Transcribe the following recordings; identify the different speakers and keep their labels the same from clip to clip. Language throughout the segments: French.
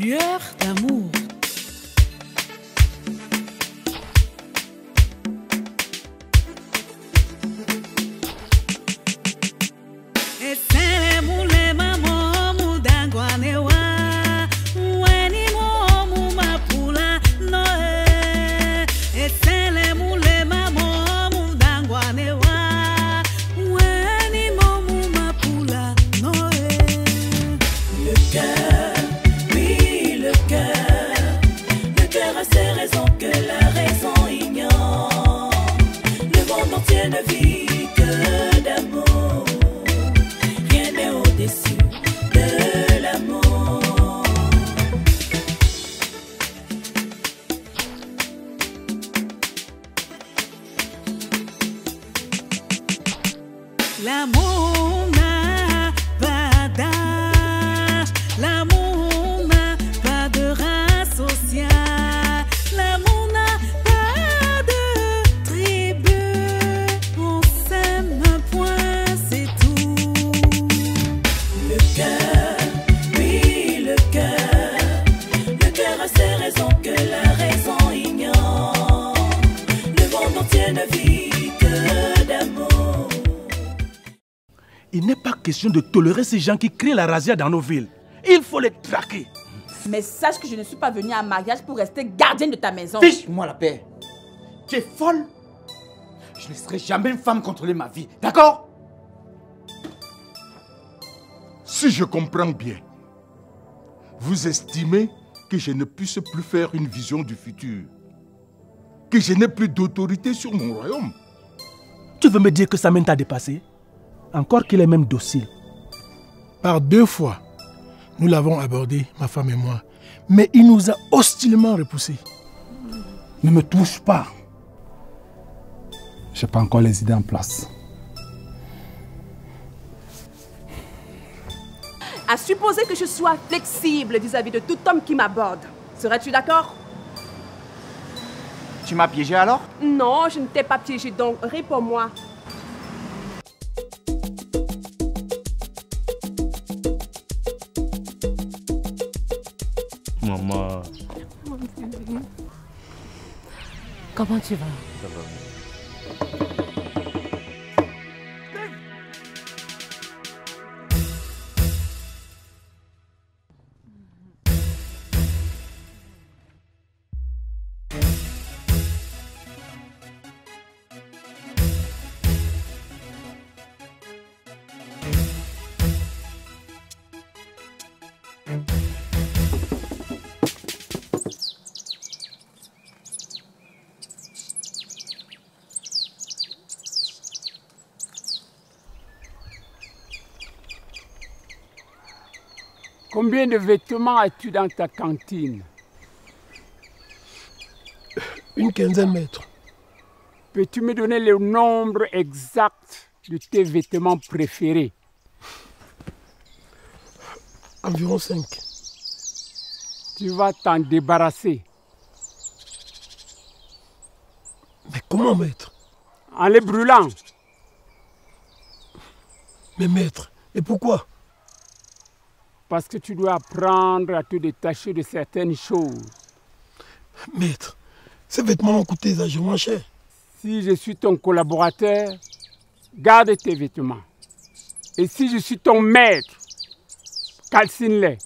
Speaker 1: lueur d'amour.
Speaker 2: L'amour n'a pas d'âge, l'amour n'a pas de race sociale, l'amour n'a pas de tribu, on s'aime un point, c'est tout. Le cœur, oui le cœur a ses raisons que la raison ignore, le monde entier ne vit que d'amour.
Speaker 3: Il n'est pas question de tolérer ces gens qui créent la razzia dans nos villes. Il faut les traquer.
Speaker 4: Mais sache que je ne suis pas venue à un mariage pour rester gardienne de ta maison.
Speaker 5: Fiche-moi la paix. Tu es folle? Je ne laisserai jamais une femme contrôler ma vie, d'accord?
Speaker 6: Si je comprends bien, vous estimez que je ne puisse plus faire une vision du futur, que je n'ai plus d'autorité sur mon royaume.
Speaker 3: Tu veux me dire que Samen t'a dépassé? Encore qu'il est même docile.
Speaker 7: Par 2 fois, nous l'avons abordé, ma femme et moi. Mais il nous a hostilement repoussés.
Speaker 5: Ne me touche pas. Je n'ai pas encore les idées en place.
Speaker 4: À supposer que je sois flexible vis-à-vis de tout homme qui m'aborde. Serais-tu d'accord?
Speaker 5: Tu m'as piégé alors?
Speaker 4: Non, je ne t'ai pas piégé, donc réponds-moi.
Speaker 3: Maman.
Speaker 1: Comment tu vas?
Speaker 3: Ça va.
Speaker 8: Combien de vêtements as-tu dans ta cantine?
Speaker 7: Une quinzaine de mètres.
Speaker 8: Peux-tu me donner le nombre exact de tes vêtements préférés?
Speaker 7: Environ 5.
Speaker 8: Tu vas t'en débarrasser.
Speaker 7: Mais comment, maître?
Speaker 8: En les brûlant.
Speaker 7: Mais maître, et pourquoi?
Speaker 8: Parce que tu dois apprendre à te détacher de certaines choses.
Speaker 7: Maître, ces vêtements ont coûté exagérément cher.
Speaker 8: Si je suis ton collaborateur, garde tes vêtements. Et si je suis ton maître, calcine-les.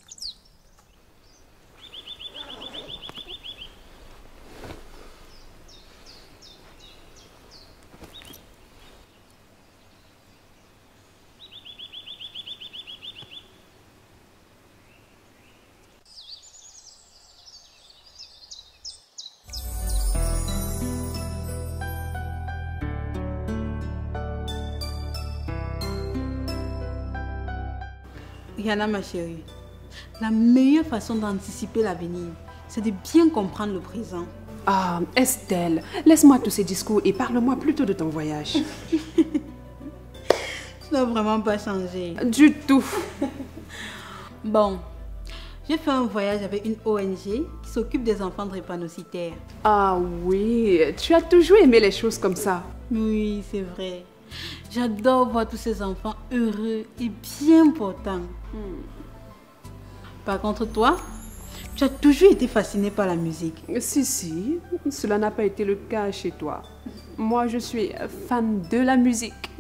Speaker 2: Yana, ma chérie, la meilleure façon d'anticiper l'avenir, c'est de bien comprendre le présent.
Speaker 9: Ah, Estelle, laisse-moi tous ces discours et parle-moi plutôt de ton voyage.
Speaker 2: Tu n'as vraiment pas changé.
Speaker 9: Du tout.
Speaker 2: Bon, j'ai fait un voyage avec une ONG qui s'occupe des enfants drépanocytaires.
Speaker 9: Ah oui, tu as toujours aimé les choses comme ça.
Speaker 2: Oui, c'est vrai. J'adore voir tous ces enfants heureux et bien portants. Par contre, toi, Tu as toujours été fascinée par la musique.
Speaker 9: Si, cela n'a pas été le cas chez toi. Moi, je suis fan de la musique.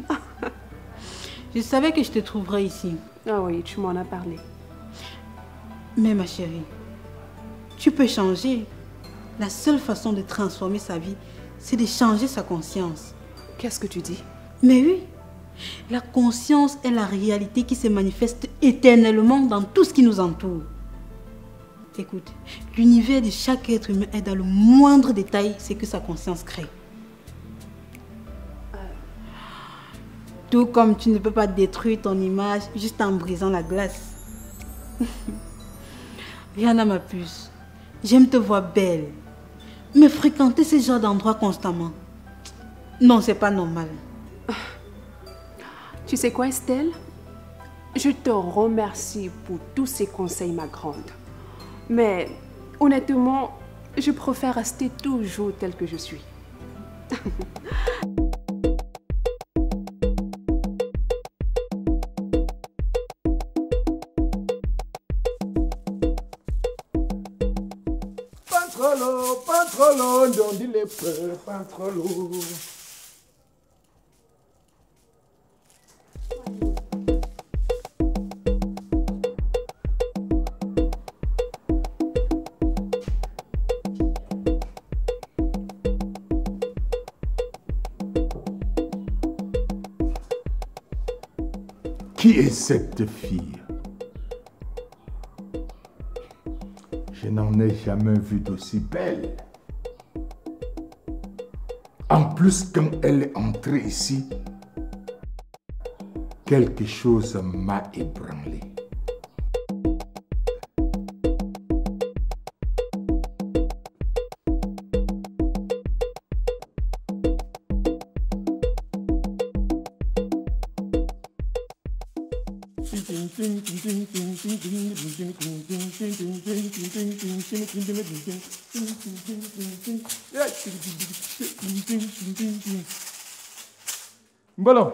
Speaker 2: Je savais que je te trouverais ici.
Speaker 9: Ah oui, tu m'en as parlé.
Speaker 2: Mais ma chérie, tu peux changer. La seule façon de transformer sa vie, c'est de changer sa conscience.
Speaker 9: Qu'est-ce que tu dis?
Speaker 2: Mais oui, la conscience est la réalité qui se manifeste éternellement dans tout ce qui nous entoure. Écoute, l'univers de chaque être humain est dans le moindre détail ce que sa conscience crée. Tout comme tu ne peux pas détruire ton image juste en brisant la glace. Rihanna, ma puce, j'aime te voir belle. Mais fréquenter ce genre d'endroit constamment, non, c'est pas normal.
Speaker 9: Tu sais quoi, Estelle? Je te remercie pour tous ces conseils, ma grande. Mais honnêtement, je préfère rester toujours telle que je suis.
Speaker 7: Pantrolo, don't dis les peurs, pantrolo.
Speaker 6: Qui est cette fille? Je n'en ai jamais vu d'aussi belle. En plus, quand elle est entrée ici, quelque chose m'a ébranlé.
Speaker 5: Mbolo.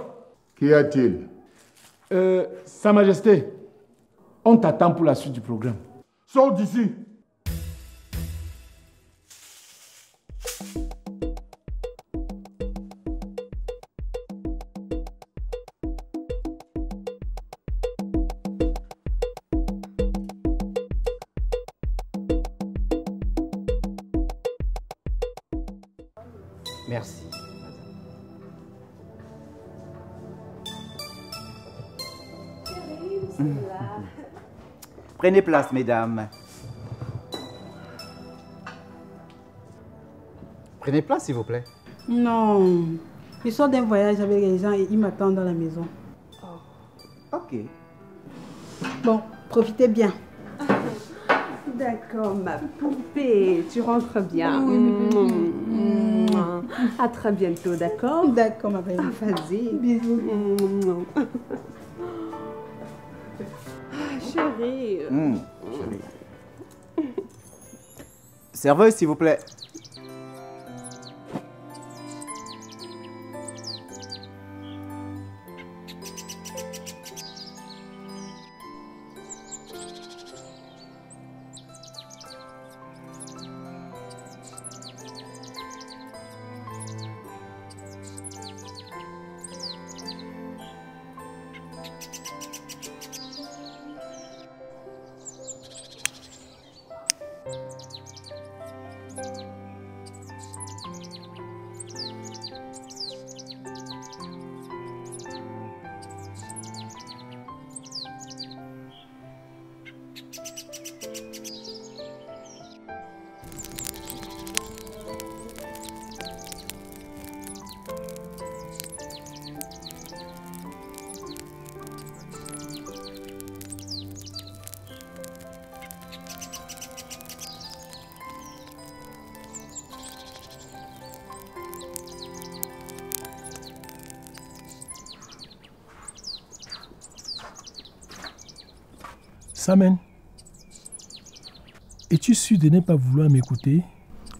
Speaker 6: Qu'y a-t-il?
Speaker 5: Sa Majesté, on t'attend pour la suite du programme.
Speaker 6: Sors d'ici.
Speaker 5: Merci.
Speaker 10: Prenez place, mesdames. Prenez place, s'il vous plaît.
Speaker 2: Non, je sors d'un voyage avec les gens et ils m'attendent dans la maison.
Speaker 10: Ok.
Speaker 2: Bon, profitez bien.
Speaker 9: D'accord, ma poupée, tu rentres bien. À très bientôt, d'accord?
Speaker 2: D'accord, ma belle.
Speaker 9: Vas-y.
Speaker 2: Bisous.
Speaker 9: Chérie.
Speaker 10: Chérie. Serveuse, s'il vous plaît.
Speaker 7: Samen, es-tu sûr de ne pas vouloir m'écouter?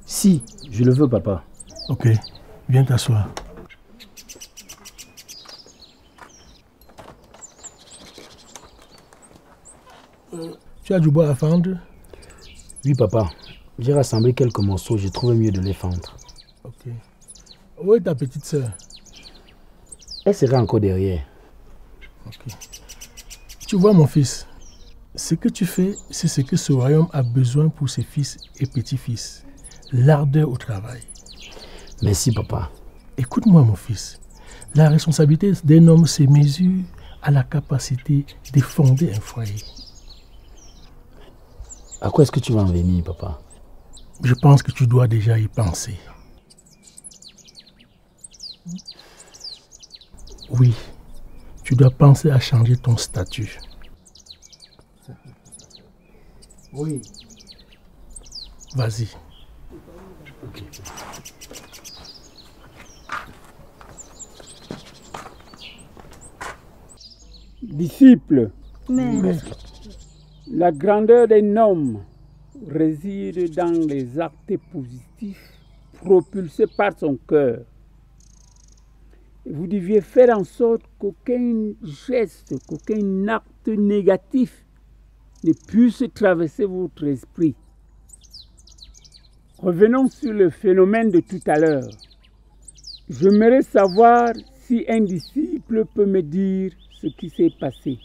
Speaker 3: Si, je le veux, papa.
Speaker 7: Ok, viens t'asseoir. Tu as du bois à fendre?
Speaker 11: Oui, papa. J'ai rassemblé quelques morceaux, j'ai trouvé mieux de les fendre.
Speaker 7: Ok. Où est ta petite sœur?
Speaker 11: Elle sera encore derrière.
Speaker 7: Ok. Tu vois, mon fils, ce que tu fais, c'est ce que ce royaume a besoin pour ses fils et petits-fils. L'ardeur au travail.
Speaker 11: Merci, papa.
Speaker 7: Écoute-moi, mon fils. La responsabilité d'un homme se mesure à la capacité de fonder un foyer.
Speaker 11: À quoi est-ce que tu vas en venir, papa?
Speaker 7: Je pense que tu dois déjà y penser. Oui, tu dois penser à changer ton statut.
Speaker 11: Oui.
Speaker 7: Vas-y.
Speaker 11: Okay.
Speaker 8: Disciples,
Speaker 2: Maître.
Speaker 8: La grandeur d'un homme réside dans les actes positifs propulsés par son cœur. Vous deviez faire en sorte qu'aucun geste, qu'aucun acte négatif ne puisse traverser votre esprit. Revenons sur le phénomène de tout à l'heure. J'aimerais savoir si un disciple peut me dire ce qui s'est passé.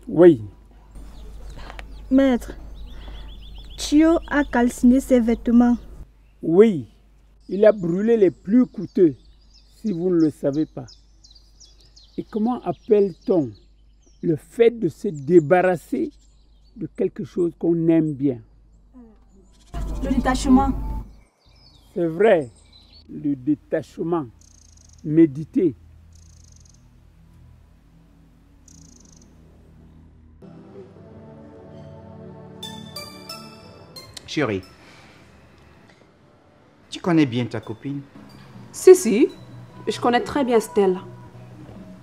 Speaker 8: Oui.
Speaker 12: Maître, Thio a calciné ses vêtements.
Speaker 8: Oui, il a brûlé les plus coûteux, si vous ne le savez pas. Et comment appelle-t-on le fait de se débarrasser de quelque chose qu'on aime bien?
Speaker 12: Le détachement.
Speaker 8: C'est vrai, le détachement. Méditer.
Speaker 5: Chérie, tu connais bien ta copine?
Speaker 9: Si, je connais très bien Stella.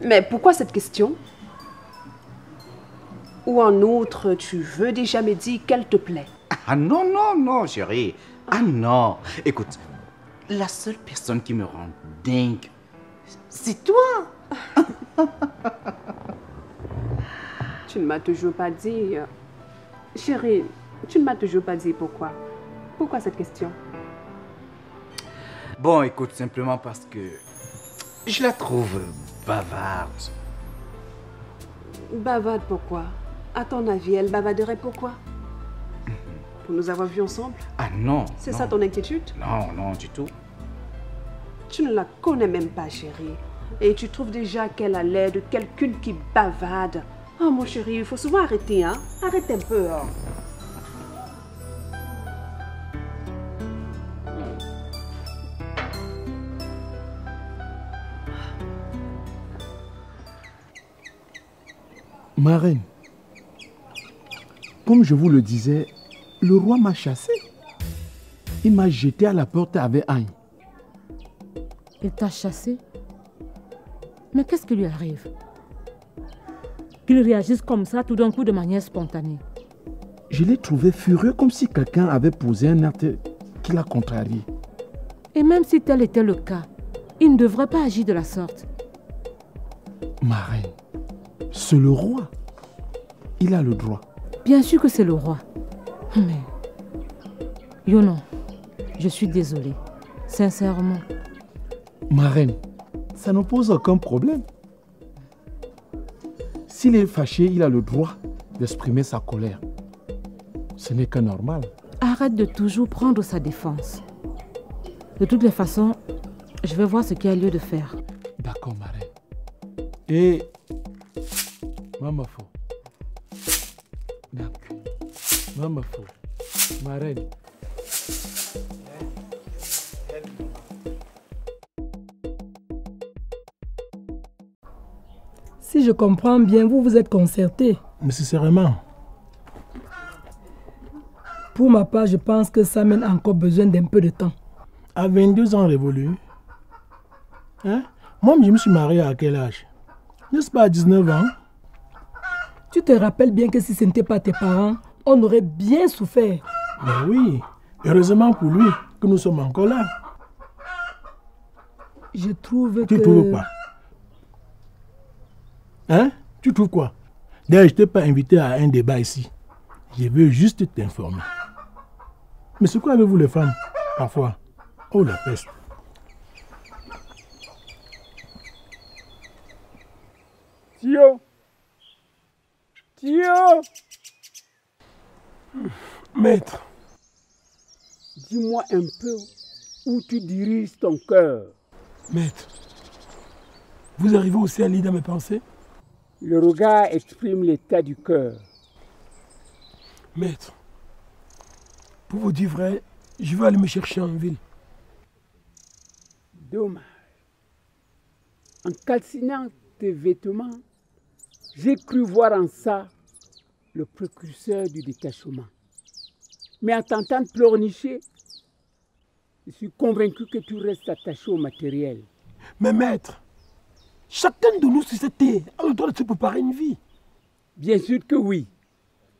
Speaker 9: Mais pourquoi cette question? Ou en outre, tu veux déjà me dire qu'elle te plaît?
Speaker 5: Ah non, chérie. Ah non. Écoute, la seule personne qui me rend dingue, c'est toi.
Speaker 9: Tu ne m'as toujours pas dit... Chérie, tu ne m'as toujours pas dit pourquoi. Pourquoi cette question?
Speaker 5: Bon, écoute, simplement parce que je la trouve bavarde.
Speaker 9: Bavarde pourquoi? À ton avis, elle bavarderait pourquoi? Pour nous avoir vus ensemble?
Speaker 5: Ah non.
Speaker 9: C'est ça ton inquiétude?
Speaker 5: Non, du tout.
Speaker 9: Tu ne la connais même pas, chérie. Et tu trouves déjà qu'elle a l'air de quelqu'un qui bavarde. Oh, mon chéri, il faut souvent arrêter, hein? Arrête un peu, hein?
Speaker 13: Ma reine, comme je vous le disais, le roi m'a chassé. Il m'a jeté à la porte avec Agne.
Speaker 1: Il t'a chassé? Mais qu'est-ce qui lui arrive? Qu'il réagisse comme ça tout d'un coup de manière spontanée.
Speaker 13: Je l'ai trouvé furieux comme si quelqu'un avait posé un acte qui l'a contrarié.
Speaker 1: Et même si tel était le cas, il ne devrait pas agir de la sorte.
Speaker 13: Ma reine, c'est le roi. Il a le droit.
Speaker 1: Bien sûr que c'est le roi. Mais... Yono, je suis désolée. Sincèrement.
Speaker 13: Ma reine, ça ne pose aucun problème. S'il est fâché, il a le droit d'exprimer sa colère. Ce n'est que normal.
Speaker 1: Arrête de toujours prendre sa défense. De toutes les façons, je vais voir ce qu'il y a lieu de faire.
Speaker 13: D'accord, ma reine. Et... Maman Fo. Maman Fo. Ma reine.
Speaker 14: Si je comprends bien, vous vous êtes concerté.
Speaker 7: Nécessairement.
Speaker 14: Pour ma part, je pense que ça mène encore besoin d'un peu de temps.
Speaker 7: À 22 ans révolus. Hein? Moi, je me suis marié à quel âge? N'est-ce pas à 19 ans?
Speaker 14: Tu te rappelles bien que si ce n'était pas tes parents, on aurait bien souffert.
Speaker 7: Ben oui. Heureusement pour lui que nous sommes encore là.
Speaker 14: Je trouve que...
Speaker 7: Tu trouves pas? Hein? Tu trouves quoi? D'ailleurs, je t'ai pas invité à un débat ici. Je veux juste t'informer. Mais c'est quoi avec vous les femmes, parfois? Oh la peste.
Speaker 8: Tio! Tio!
Speaker 7: Maître.
Speaker 8: Dis-moi un peu où tu diriges ton cœur.
Speaker 7: Maître, vous arrivez aussi à lire dans mes pensées?
Speaker 8: Le regard exprime l'état du cœur.
Speaker 7: Maître, pour vous dire vrai, je vais aller me chercher en ville.
Speaker 8: Dommage. En calcinant tes vêtements, j'ai cru voir en ça le précurseur du détachement. Mais en t'entendant pleurnicher, je suis convaincu que tu restes attaché au matériel.
Speaker 7: Mais maître, chacun de nous sur cette terre a le droit de se préparer une vie.
Speaker 8: Bien sûr que oui.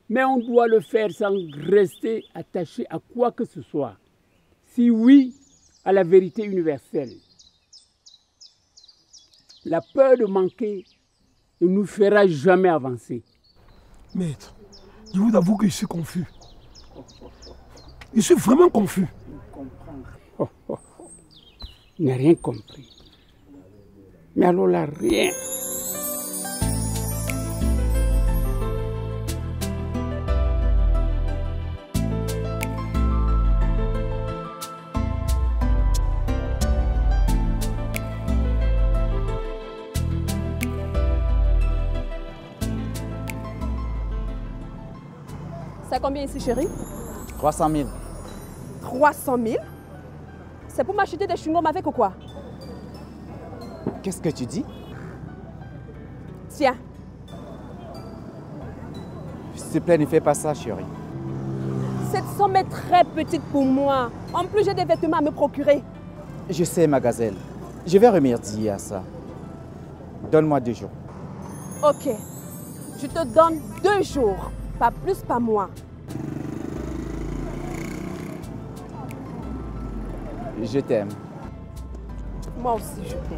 Speaker 8: Mais on doit le faire sans rester attaché à quoi que ce soit. Si oui, à la vérité universelle. La peur de manquer ne nous fera jamais avancer.
Speaker 7: Maître, je vous avoue que je suis confus. Je suis vraiment confus.
Speaker 8: Il n'a rien compris. Mais alors là, rien.
Speaker 4: C'est combien ici, chérie?
Speaker 10: 300 000.
Speaker 4: 300 000? C'est pour m'acheter des chewing-gums avec ou quoi?
Speaker 10: Qu'est-ce que tu dis?
Speaker 4: Tiens.
Speaker 10: S'il te plaît, ne fais pas ça, chérie.
Speaker 4: Cette somme est très petite pour moi. En plus, j'ai des vêtements à me procurer.
Speaker 10: Je sais, ma gazelle. Je vais remédier à ça. Donne-moi 2 jours.
Speaker 4: Ok. Je te donne 2 jours. Pas plus, pas moins.
Speaker 10: Je t'aime.
Speaker 4: Moi aussi, je t'aime.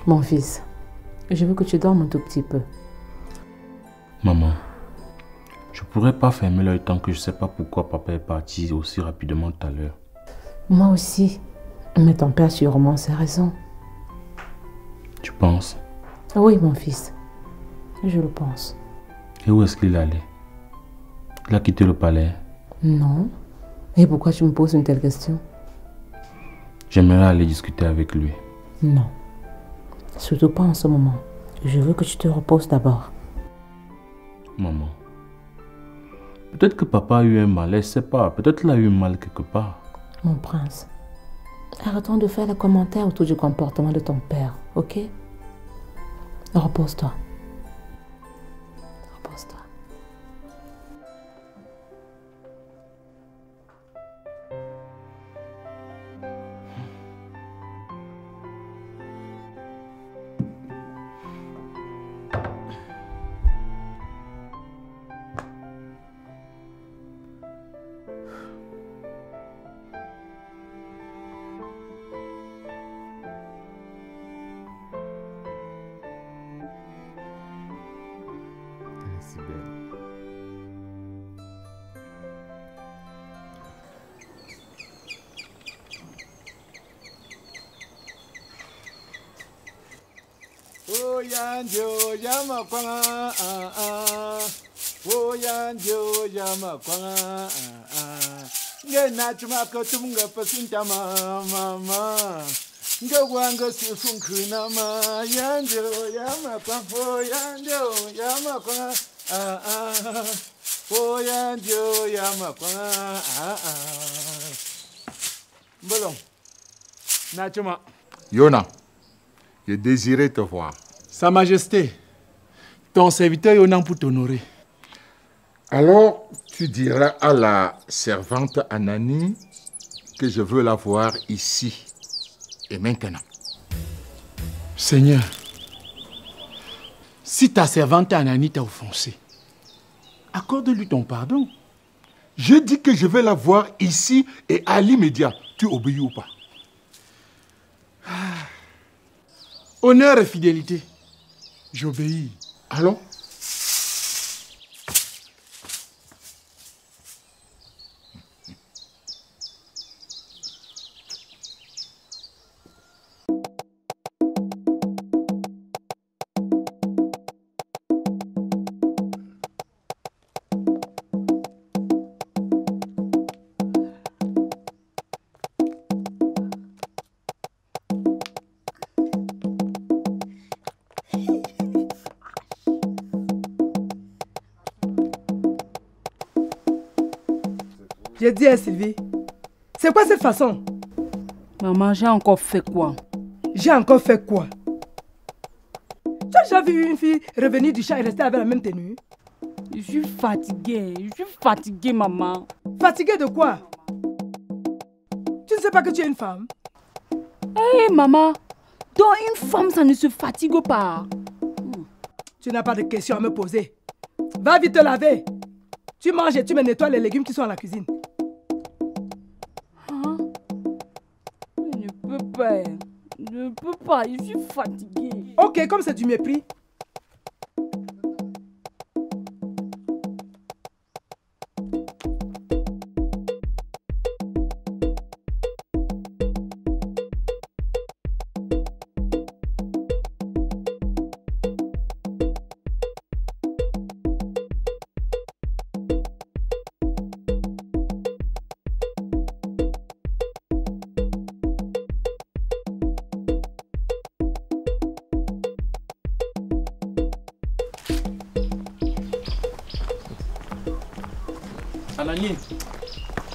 Speaker 1: Mon fils, je veux que tu dormes un tout petit peu.
Speaker 15: Maman, je pourrais pas fermer l'œil tant que je sais pas pourquoi papa est parti aussi rapidement tout à l'heure.
Speaker 1: Moi aussi. Mais ton père sûrement ses raisons.
Speaker 15: Tu penses?
Speaker 1: Oui, mon fils. Je le pense.
Speaker 15: Et où est-ce qu'il allait? Il a quitté le palais?
Speaker 1: Non. Et pourquoi tu me poses une telle question?
Speaker 15: J'aimerais aller discuter avec lui.
Speaker 1: Non. Surtout pas en ce moment. Je veux que tu te reposes d'abord.
Speaker 15: Maman. Peut-être que papa a eu un mal, je ne sais pas. Peut-être qu'il a eu mal quelque part.
Speaker 1: Mon prince, arrêtons de faire les commentaires autour du comportement de ton père, ok? Repose-toi. Repose-toi.
Speaker 15: Si belle.
Speaker 13: Oyanjo yama kwanga Oyanjo yama kwanga Ngena chuma kotumga pasinta mama Ngwanga sifunkuna ma yanjo yama kwanga Oyanjo yama kwanga Oyanjo yama kwanga Bolon Nachuma
Speaker 6: Yona, je désirais te voir.
Speaker 3: Sa Majesté, ton serviteur Yonan pour t'honorer.
Speaker 6: Alors, tu diras à la servante Anani que je veux la voir ici et maintenant.
Speaker 3: Seigneur, si ta servante Anani t'a offensé, accorde-lui ton pardon.
Speaker 6: Je dis que je vais la voir ici et à l'immédiat. Tu obéis ou pas?
Speaker 13: Honneur et fidélité. J'obéis.
Speaker 6: Allons.
Speaker 14: J'ai dit à Sylvie, c'est quoi cette façon?
Speaker 1: Maman, j'ai encore fait quoi?
Speaker 14: J'ai encore fait quoi? Tu as déjà vu une fille revenir du champ et rester avec la même tenue?
Speaker 1: Je suis fatiguée, maman.
Speaker 14: Fatiguée de quoi? Tu ne sais pas que tu es une femme?
Speaker 1: Hé, maman, donc une femme, ça ne se fatigue pas.
Speaker 14: Tu n'as pas de questions à me poser. Va vite te laver. Tu manges et tu me nettoies les légumes qui sont dans la cuisine.
Speaker 1: Je ne peux pas, je suis fatiguée.
Speaker 14: Ok, comme c'est du mépris.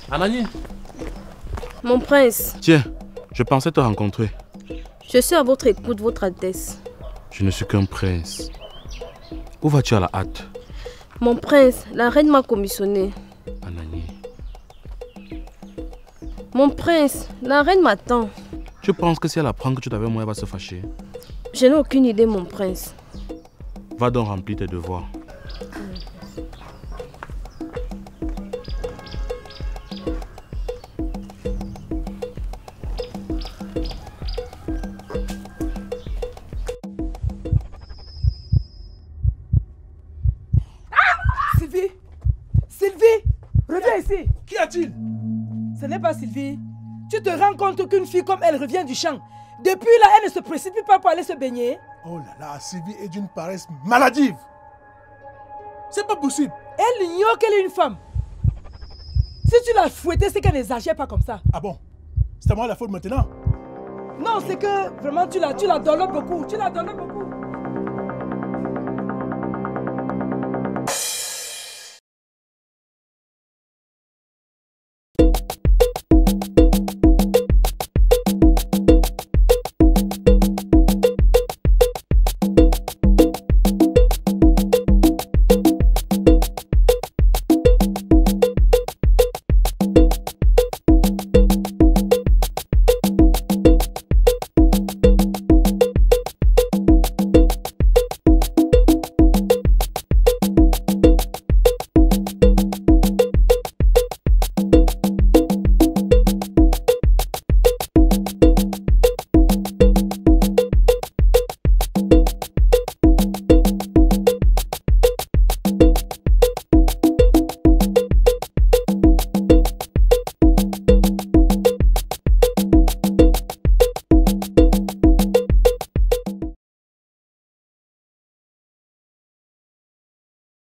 Speaker 15: Anani.
Speaker 16: Mon prince.
Speaker 15: Tiens, je pensais te rencontrer.
Speaker 16: Je suis à votre écoute, votre Altesse.
Speaker 15: Je ne suis qu'un prince. Où vas-tu à la hâte?
Speaker 16: Mon prince, la reine m'a commissionné.
Speaker 15: Anani.
Speaker 16: Mon prince, la reine m'attend.
Speaker 15: Je pense que si elle apprend que tu t'avais moi, elle va se fâcher.
Speaker 16: Je n'ai aucune idée, mon prince.
Speaker 15: Va donc remplir tes devoirs.
Speaker 14: Qu'y a-t-il? Ce n'est pas Sylvie. Tu te rends compte qu'une fille comme elle revient du champ. Depuis là, elle ne se précipite pas pour aller se baigner.
Speaker 7: Oh là là, Sylvie est d'une paresse maladive. C'est pas possible.
Speaker 14: Elle ignore qu'elle est une femme. Si tu l'as fouettée, c'est qu'elle n'exagère pas comme ça.
Speaker 7: Ah bon? C'est à moi la faute maintenant?
Speaker 14: Non, c'est que vraiment tu la donnes beaucoup. Tu la donnes beaucoup.